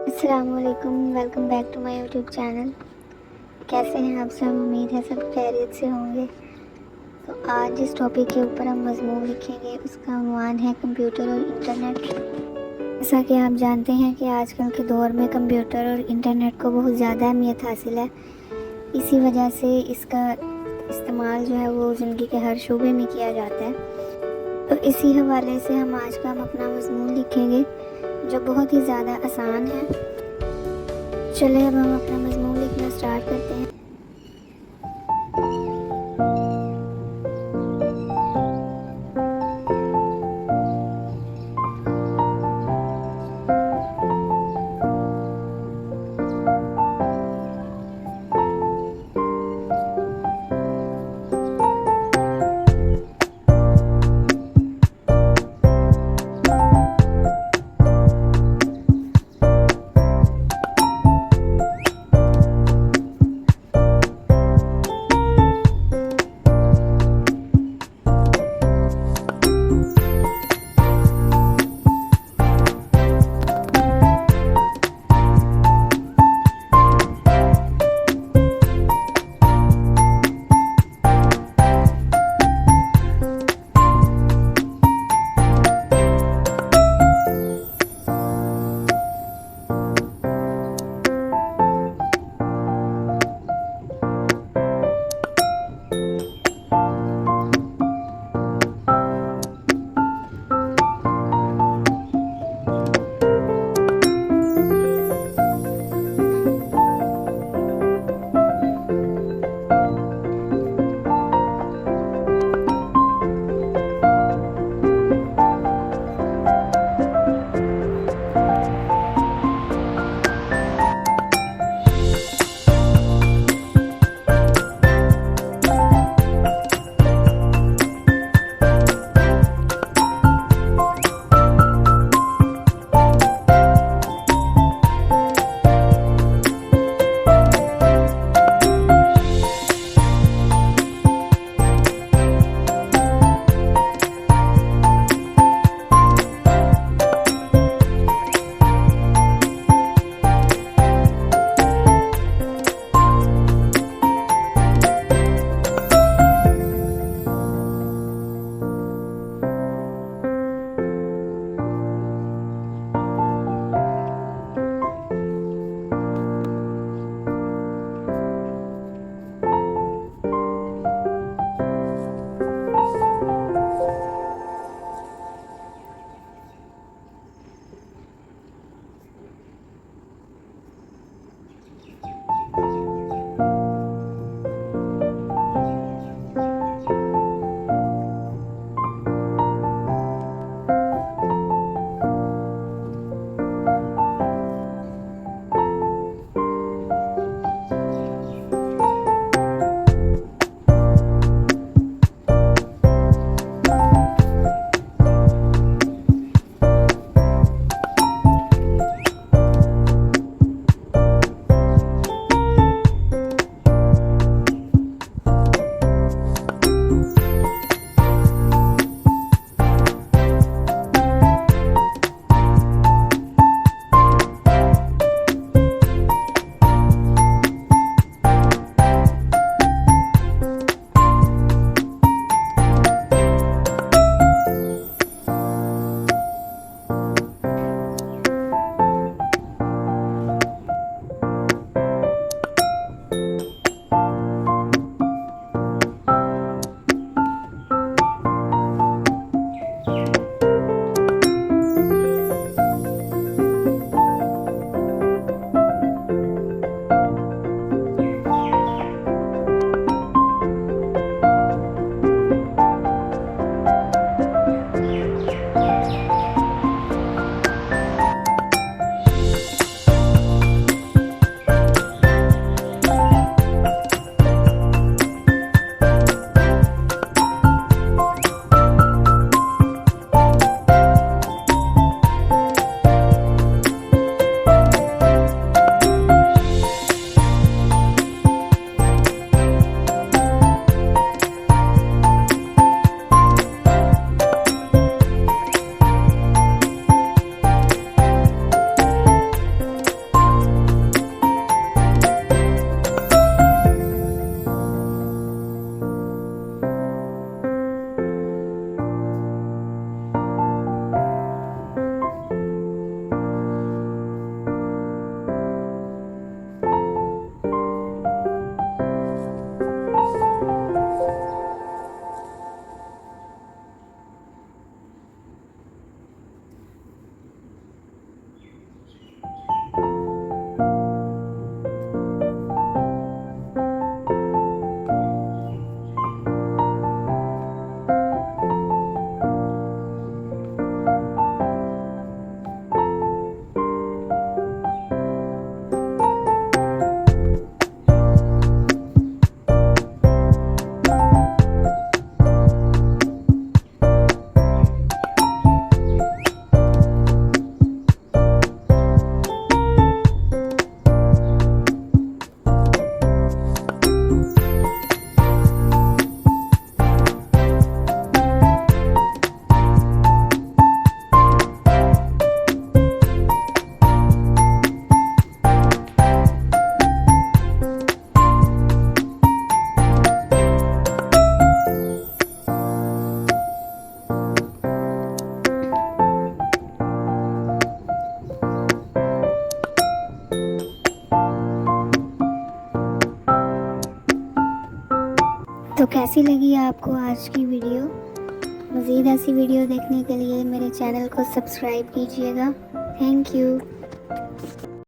अस्सलामुअलैकुम, welcome back to my YouTube channel. कैसे हैं आप सब? उम्मीद है सब खैरियत से होंगे। तो आज जिस टॉपिक के ऊपर हम मज़मून लिखेंगे उसका उन्वान है कंप्यूटर और इंटरनेट। जैसा कि आप जानते हैं कि आजकल के दौर में कंप्यूटर और इंटरनेट को बहुत ज़्यादा अहमियत हासिल है। इसी वजह से इसका इस्तेमाल जो है वो ज़िंदगी के हर शोबे में किया जाता है। तो इसी हवाले से आज का हम अपना मज़मून लिखेंगे जो बहुत ही ज़्यादा आसान है। चलिए अब हम अपना मज़मून लिखना स्टार्ट करते हैं। तो कैसी लगी आपको आज की वीडियो? मज़ीद ऐसी वीडियो देखने के लिए मेरे चैनल को सब्सक्राइब कीजिएगा। Thank you.